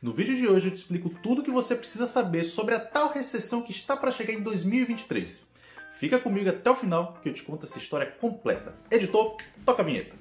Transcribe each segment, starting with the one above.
No vídeo de hoje eu te explico tudo o que você precisa saber sobre a tal recessão que está para chegar em 2023. Fica comigo até o final que eu te conto essa história completa. Editor, toca a vinheta.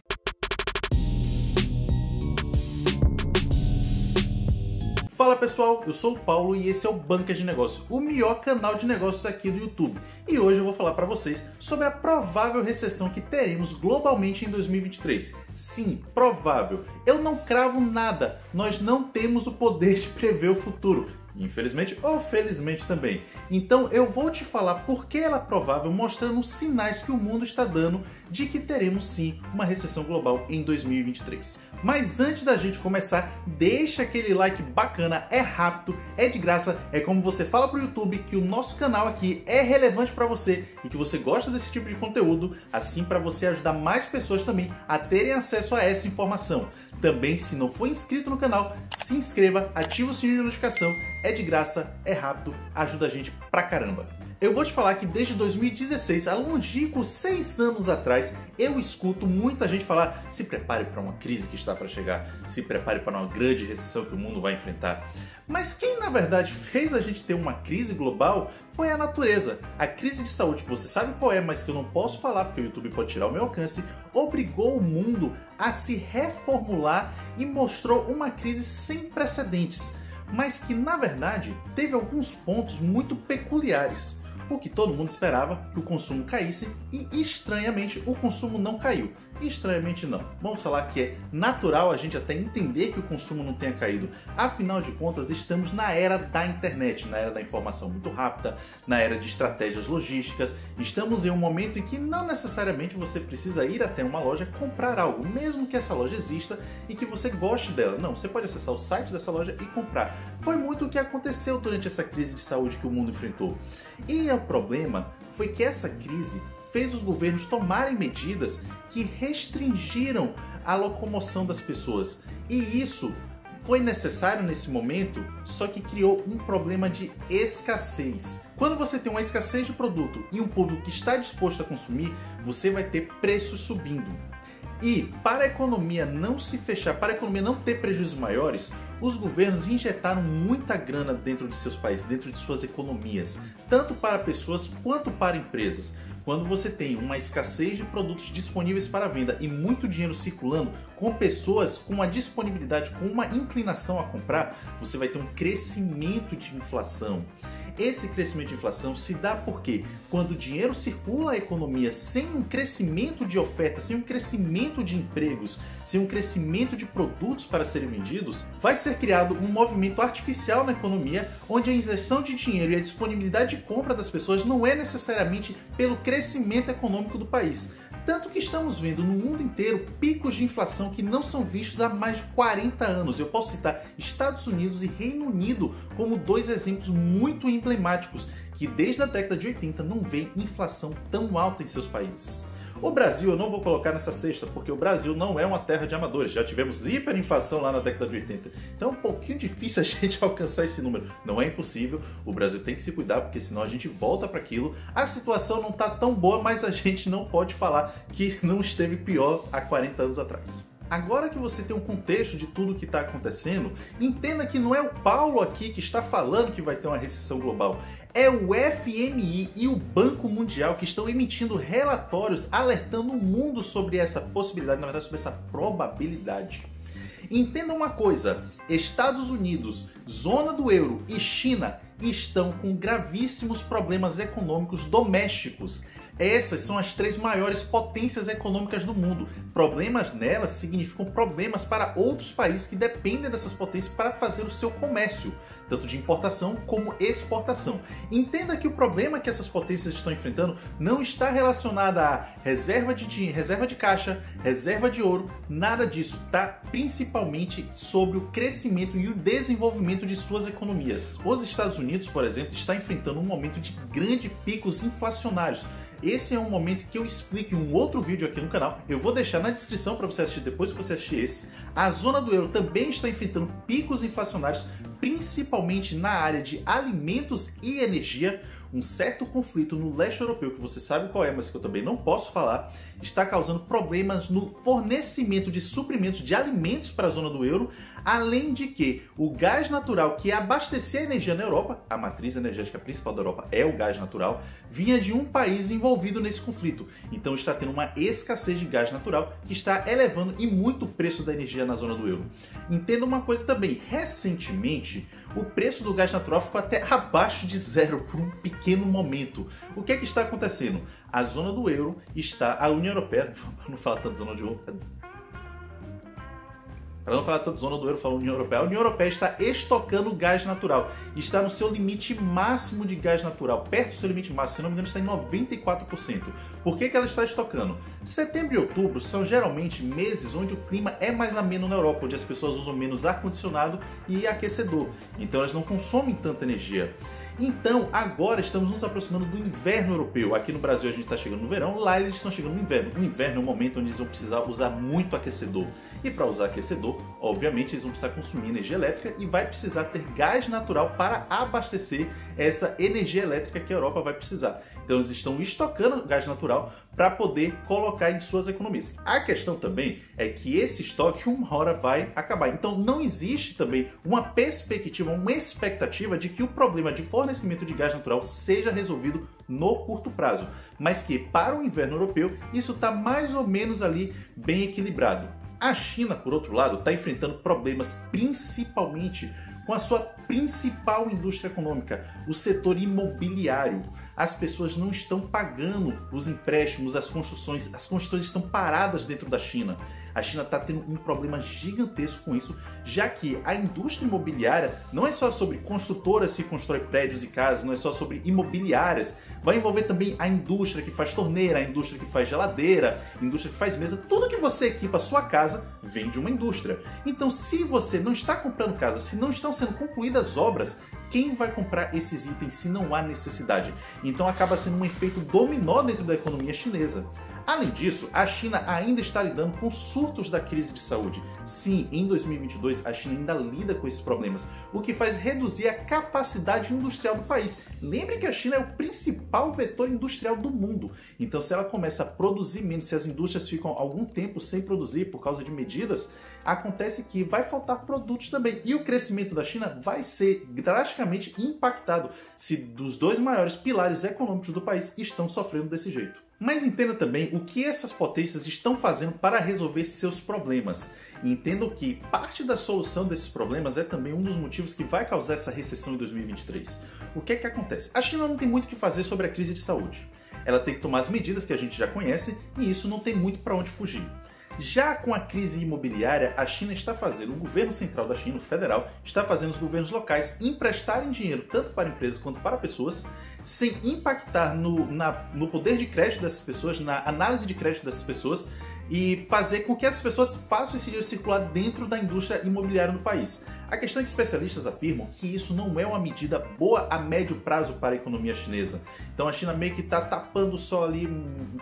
Fala pessoal, eu sou o Paulo e esse é o Banca de Negócios, o melhor canal de negócios aqui do YouTube. E hoje eu vou falar para vocês sobre a provável recessão que teremos globalmente em 2023. Sim, provável. Eu não cravo nada, nós não temos o poder de prever o futuro. Infelizmente ou felizmente também. Então eu vou te falar por que ela é provável, mostrando os sinais que o mundo está dando de que teremos sim uma recessão global em 2023. Mas antes da gente começar, deixa aquele like bacana, é rápido, é de graça, é como você fala pro YouTube que o nosso canal aqui é relevante para você e que você gosta desse tipo de conteúdo, assim para você ajudar mais pessoas também a terem acesso a essa informação. Também, se não for inscrito no canal, se inscreva, ativa o sininho de notificação, é de graça, é rápido, ajuda a gente pra caramba. Eu vou te falar que desde 2016, há longínquos 6 anos atrás, eu escuto muita gente falar: se prepare para uma crise que está para chegar, se prepare para uma grande recessão que o mundo vai enfrentar. Mas quem na verdade fez a gente ter uma crise global foi a natureza. A crise de saúde, que você sabe qual é, mas que eu não posso falar porque o YouTube pode tirar o meu alcance, obrigou o mundo a se reformular e mostrou uma crise sem precedentes, mas que na verdade teve alguns pontos muito peculiares. O que todo mundo esperava, que o consumo caísse, e estranhamente o consumo não caiu. Estranhamente não. Vamos falar que é natural a gente até entender que o consumo não tenha caído. Afinal de contas, estamos na era da internet, na era da informação muito rápida, na era de estratégias logísticas. Estamos em um momento em que não necessariamente você precisa ir até uma loja comprar algo, mesmo que essa loja exista e que você goste dela. Não, você pode acessar o site dessa loja e comprar. Foi muito o que aconteceu durante essa crise de saúde que o mundo enfrentou. E o problema foi que essa crise fez os governos tomarem medidas que restringiram a locomoção das pessoas. E isso foi necessário nesse momento, só que criou um problema de escassez. Quando você tem uma escassez de produto e um público que está disposto a consumir, você vai ter preços subindo. E para a economia não se fechar, para a economia não ter prejuízos maiores, os governos injetaram muita grana dentro de seus países, dentro de suas economias, tanto para pessoas quanto para empresas. Quando você tem uma escassez de produtos disponíveis para venda e muito dinheiro circulando, com pessoas com uma disponibilidade, com uma inclinação a comprar, você vai ter um crescimento de inflação. Esse crescimento de inflação se dá porque quando o dinheiro circula a economia sem um crescimento de oferta, sem um crescimento de empregos, sem um crescimento de produtos para serem vendidos, vai ser criado um movimento artificial na economia onde a injeção de dinheiro e a disponibilidade de compra das pessoas não é necessariamente pelo crescimento econômico do país. Tanto que estamos vendo no mundo inteiro picos de inflação que não são vistos há mais de 40 anos. Eu posso citar Estados Unidos e Reino Unido como dois exemplos muito emblemáticos que desde a década de 80 não vê inflação tão alta em seus países. O Brasil eu não vou colocar nessa cesta porque o Brasil não é uma terra de amadores. Já tivemos hiperinflação lá na década de 80. Então é um pouquinho difícil a gente alcançar esse número. Não é impossível, o Brasil tem que se cuidar porque senão a gente volta para aquilo. A situação não está tão boa, mas a gente não pode falar que não esteve pior há 40 anos atrás. Agora que você tem um contexto de tudo o que está acontecendo, entenda que não é o Paulo aqui que está falando que vai ter uma recessão global. É o FMI e o Banco Mundial que estão emitindo relatórios alertando o mundo sobre essa possibilidade, na verdade sobre essa probabilidade. Entenda uma coisa, Estados Unidos, zona do euro e China estão com gravíssimos problemas econômicos domésticos. Essas são as 3 maiores potências econômicas do mundo. Problemas nelas significam problemas para outros países que dependem dessas potências para fazer o seu comércio, tanto de importação como exportação. Entenda que o problema que essas potências estão enfrentando não está relacionado a reserva de dinheiro, reserva de caixa, reserva de ouro, nada disso. Está principalmente sobre o crescimento e o desenvolvimento de suas economias. Os Estados Unidos, por exemplo, está enfrentando um momento de grandes picos inflacionários. Esse é um momento que eu explico em um outro vídeo aqui no canal. Eu vou deixar na descrição para você assistir depois que você assistir esse. A zona do euro também está enfrentando picos inflacionários, principalmente na área de alimentos e energia. um certo conflito no leste europeu, que você sabe qual é, mas que eu também não posso falar, está causando problemas no fornecimento de suprimentos de alimentos para a zona do euro, além de que o gás natural que abastecia a energia na Europa, a matriz energética principal da Europa é o gás natural, vinha de um país envolvido nesse conflito. Então está tendo uma escassez de gás natural que está elevando e muito o preço da energia na zona do euro. Entenda uma coisa também, recentemente o preço do gás natural ficou até abaixo de zero por um pequeno momento. O que é que está acontecendo? A zona do euro está, a União Europeia, não fala tanto zona de euro, para não falar tanto zona do euro, fala União Europeia. A União Europeia está estocando gás natural. Está no seu limite máximo de gás natural. Perto do seu limite máximo, se não me engano, está em 94%. Por que ela está estocando? Setembro e outubro são geralmente meses onde o clima é mais ameno na Europa, onde as pessoas usam menos ar-condicionado e aquecedor. Então elas não consomem tanta energia. Então agora estamos nos aproximando do inverno europeu. Aqui no Brasil a gente está chegando no verão, lá eles estão chegando no inverno. O inverno é um momento onde eles vão precisar usar muito aquecedor. E para usar aquecedor, obviamente eles vão precisar consumir energia elétrica e vai precisar ter gás natural para abastecer essa energia elétrica que a Europa vai precisar. Então eles estão estocando gás natural para poder colocar em suas economias. A questão também é que esse estoque uma hora vai acabar. Então não existe também uma perspectiva, uma expectativa de que o problema de fornecimento de gás natural seja resolvido no curto prazo, mas que para o inverno europeu isso está mais ou menos ali bem equilibrado. A China, por outro lado, está enfrentando problemas principalmente com a sua principal indústria econômica, o setor imobiliário. As pessoas não estão pagando os empréstimos, as construções estão paradas dentro da China. A China está tendo um problema gigantesco com isso, já que a indústria imobiliária não é só sobre construtoras que constroem prédios e casas, não é só sobre imobiliárias, vai envolver também a indústria que faz torneira, a indústria que faz geladeira, a indústria que faz mesa, tudo que você equipa a sua casa vem de uma indústria. Então se você não está comprando casa, se não estão sendo concluídas obras, quem vai comprar esses itens se não há necessidade? Então acaba sendo um efeito dominó dentro da economia chinesa. Além disso, a China ainda está lidando com surtos da crise de saúde. Sim, em 2022 a China ainda lida com esses problemas, o que faz reduzir a capacidade industrial do país. Lembre que a China é o principal vetor industrial do mundo. Então se ela começa a produzir menos, se as indústrias ficam algum tempo sem produzir por causa de medidas, acontece que vai faltar produtos também. E o crescimento da China vai ser drasticamente impactado se dos dois maiores pilares econômicos do país estão sofrendo desse jeito. Mas entenda também o que essas potências estão fazendo para resolver seus problemas. E entendam que parte da solução desses problemas é também um dos motivos que vai causar essa recessão em 2023. O que é que acontece? A China não tem muito o que fazer sobre a crise de saúde. Ela tem que tomar as medidas que a gente já conhece e isso não tem muito para onde fugir. Já com a crise imobiliária, a China está fazendo, o governo central da China, o federal, está fazendo os governos locais emprestarem dinheiro tanto para empresas quanto para pessoas, sem impactar no poder de crédito dessas pessoas, na análise de crédito dessas pessoas, e fazer com que as pessoas façam esse dinheiro circular dentro da indústria imobiliária no país. A questão é que especialistas afirmam que isso não é uma medida boa a médio prazo para a economia chinesa. Então a China meio que está tapando só ali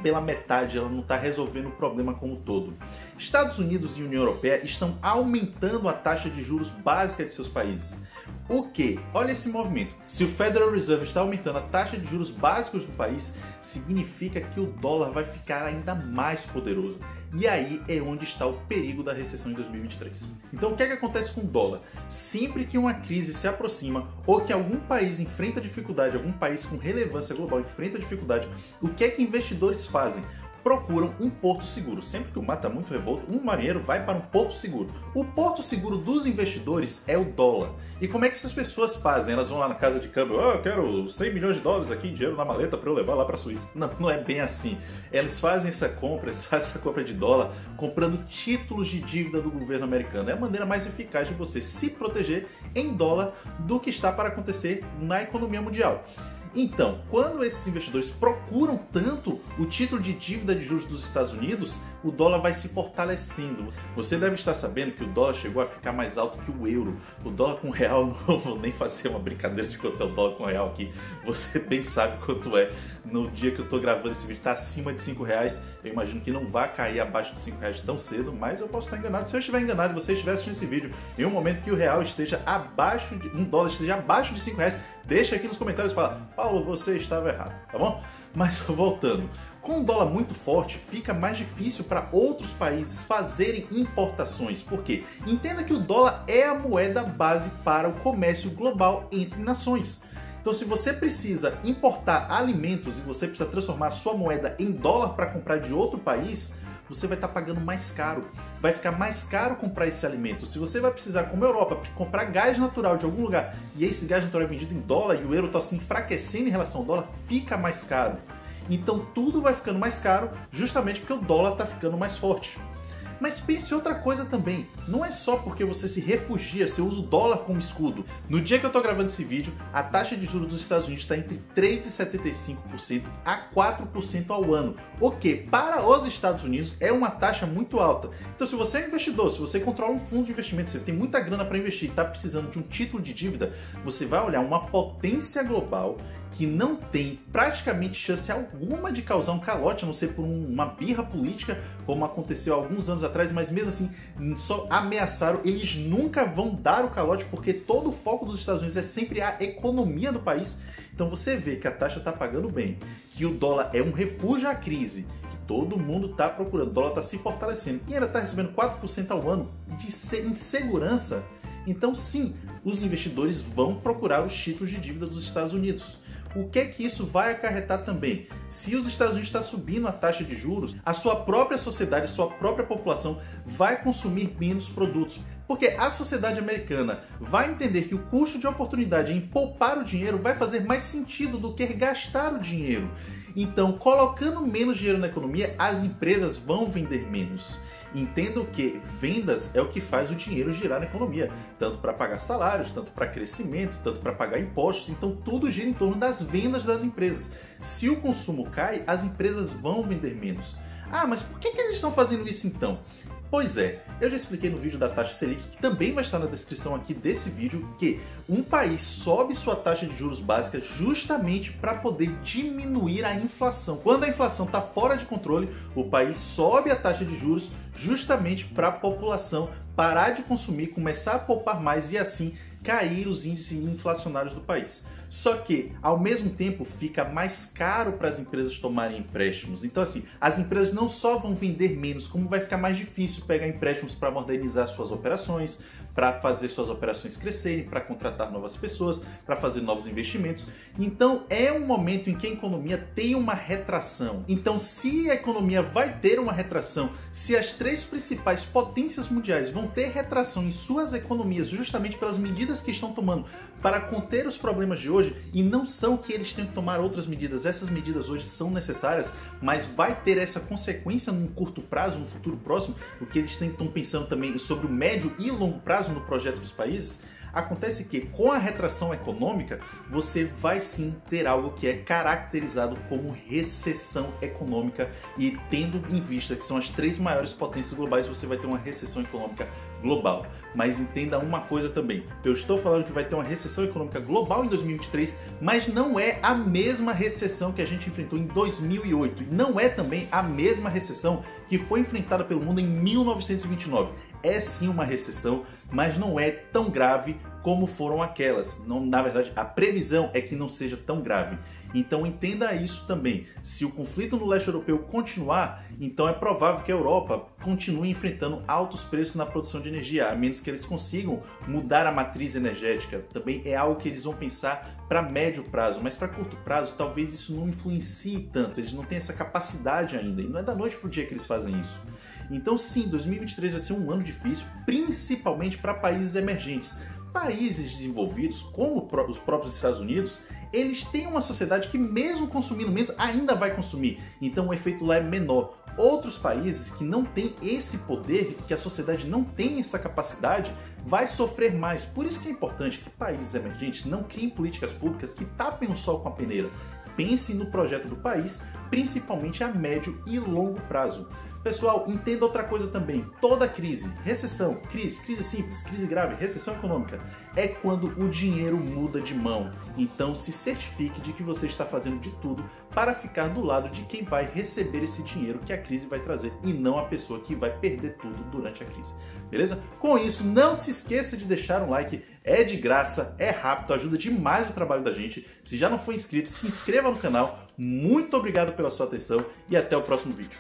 pela metade, ela não está resolvendo o problema como um todo. Estados Unidos e União Europeia estão aumentando a taxa de juros básica de seus países. O que? Olha esse movimento. Se o Federal Reserve está aumentando a taxa de juros básicos do país, significa que o dólar vai ficar ainda mais poderoso. E aí é onde está o perigo da recessão em 2023. Então o que é que acontece com o dólar? Sempre que uma crise se aproxima ou que algum país enfrenta dificuldade, algum país com relevância global enfrenta dificuldade, o que é que investidores fazem? Procuram um porto seguro. Sempre que o mar está muito revolto, um marinheiro vai para um porto seguro. O porto seguro dos investidores é o dólar. E como é que essas pessoas fazem? Elas vão lá na casa de câmbio, eu quero 100 milhões de dólares aqui em dinheiro na maleta para eu levar lá para a Suíça. Não, não é bem assim. Eles fazem essa compra de dólar comprando títulos de dívida do governo americano. É a maneira mais eficaz de você se proteger em dólar do que está para acontecer na economia mundial. Então, quando esses investidores procuram tanto o título de dívida de juros dos Estados Unidos, o dólar vai se fortalecendo. Você deve estar sabendo que o dólar chegou a ficar mais alto que o euro. O dólar com real, não vou nem fazer uma brincadeira de quanto é o dólar com real aqui. Você bem sabe quanto é. No dia que eu estou gravando esse vídeo está acima de R$5. Eu imagino que não vai cair abaixo de R$5 tão cedo, mas eu posso estar enganado. Se eu estiver enganado e você estiver assistindo esse vídeo em um momento que o real esteja abaixo de um dólar esteja abaixo de R$5, deixa aqui nos comentários e fala: Paulo, você estava errado, tá bom? Mas voltando, com o dólar muito forte, fica mais difícil para outros países fazerem importações. Por quê? Entenda que o dólar é a moeda base para o comércio global entre nações. Então, se você precisa importar alimentos e você precisa transformar a sua moeda em dólar para comprar de outro país, você vai estar pagando mais caro. Vai ficar mais caro comprar esse alimento. Se você vai precisar, como a Europa, comprar gás natural de algum lugar e esse gás natural é vendido em dólar e o euro está se enfraquecendo em relação ao dólar, fica mais caro. Então tudo vai ficando mais caro justamente porque o dólar está ficando mais forte. Mas pense outra coisa também, não é só porque você se refugia, você usa o dólar como escudo. No dia que eu estou gravando esse vídeo, a taxa de juros dos Estados Unidos está entre 3,75% a 4% ao ano, o que para os Estados Unidos é uma taxa muito alta. Então se você é investidor, se você controla um fundo de investimento, você tem muita grana para investir e está precisando de um título de dívida, você vai olhar uma potência global que não tem praticamente chance alguma de causar um calote, a não ser por uma birra política, como aconteceu há alguns anos atrás, mas mesmo assim só ameaçaram, eles nunca vão dar o calote, porque todo o foco dos Estados Unidos é sempre a economia do país. Então você vê que a taxa está pagando bem, que o dólar é um refúgio à crise, que todo mundo está procurando, o dólar está se fortalecendo e ainda está recebendo 4% ao ano de insegurança. Então sim, os investidores vão procurar os títulos de dívida dos Estados Unidos. O que é que isso vai acarretar também? Se os Estados Unidos está subindo a taxa de juros, a sua própria sociedade, a sua própria população vai consumir menos produtos. Porque a sociedade americana vai entender que o custo de oportunidade em poupar o dinheiro vai fazer mais sentido do que gastar o dinheiro. Então, colocando menos dinheiro na economia, as empresas vão vender menos. Entendo que vendas é o que faz o dinheiro girar na economia, tanto para pagar salários, tanto para crescimento, tanto para pagar impostos, então tudo gira em torno das vendas das empresas. Se o consumo cai, as empresas vão vender menos. Ah, mas por que eles estão fazendo isso então? Pois é, eu já expliquei no vídeo da taxa Selic, que também vai estar na descrição aqui desse vídeo, que um país sobe sua taxa de juros básica justamente para poder diminuir a inflação. Quando a inflação está fora de controle, o país sobe a taxa de juros justamente para a população parar de consumir, começar a poupar mais e assim cair os índices inflacionários do país. Só que, ao mesmo tempo, fica mais caro para as empresas tomarem empréstimos. Então, assim, as empresas não só vão vender menos, como vai ficar mais difícil pegar empréstimos para modernizar suas operações, para fazer suas operações crescerem, para contratar novas pessoas, para fazer novos investimentos. Então, é um momento em que a economia tem uma retração. Então, se a economia vai ter uma retração, se as três principais potências mundiais vão ter retração em suas economias, justamente pelas medidas que estão tomando para conter os problemas de hoje, e não são que eles tenham que tomar outras medidas, essas medidas hoje são necessárias, mas vai ter essa consequência num curto prazo, no futuro próximo, o que eles estão pensando também sobre o médio e longo prazo no projeto dos países. Acontece que com a retração econômica, você vai sim ter algo que é caracterizado como recessão econômica, e tendo em vista que são as três maiores potências globais, você vai ter uma recessão econômica global. Mas entenda uma coisa também, eu estou falando que vai ter uma recessão econômica global em 2023, mas não é a mesma recessão que a gente enfrentou em 2008, e não é também a mesma recessão que foi enfrentada pelo mundo em 1929. É sim uma recessão, mas não é tão grave como foram aquelas. Não, na verdade, a previsão é que não seja tão grave. Então entenda isso também. Se o conflito no leste europeu continuar, então é provável que a Europa continue enfrentando altos preços na produção de energia, a menos que eles consigam mudar a matriz energética. Também é algo que eles vão pensar para médio prazo, mas para curto prazo talvez isso não influencie tanto, eles não têm essa capacidade ainda, e não é da noite para o dia que eles fazem isso. Então sim, 2023 vai ser um ano difícil, principalmente para países emergentes. Países desenvolvidos, como os próprios Estados Unidos, eles têm uma sociedade que mesmo consumindo menos, ainda vai consumir. Então o efeito lá é menor. Outros países que não têm esse poder, que a sociedade não tem essa capacidade, vai sofrer mais. Por isso que é importante que países emergentes não criem políticas públicas que tapem o sol com a peneira. Pensem no projeto do país, principalmente a médio e longo prazo. Pessoal, entenda outra coisa também. Toda crise, recessão, crise simples, crise grave, recessão econômica, é quando o dinheiro muda de mão. Então se certifique de que você está fazendo de tudo para ficar do lado de quem vai receber esse dinheiro que a crise vai trazer e não a pessoa que vai perder tudo durante a crise. Beleza? Com isso, não se esqueça de deixar um like, é de graça, é rápido, ajuda demais o trabalho da gente. Se já não for inscrito, se inscreva no canal. Muito obrigado pela sua atenção e até o próximo vídeo.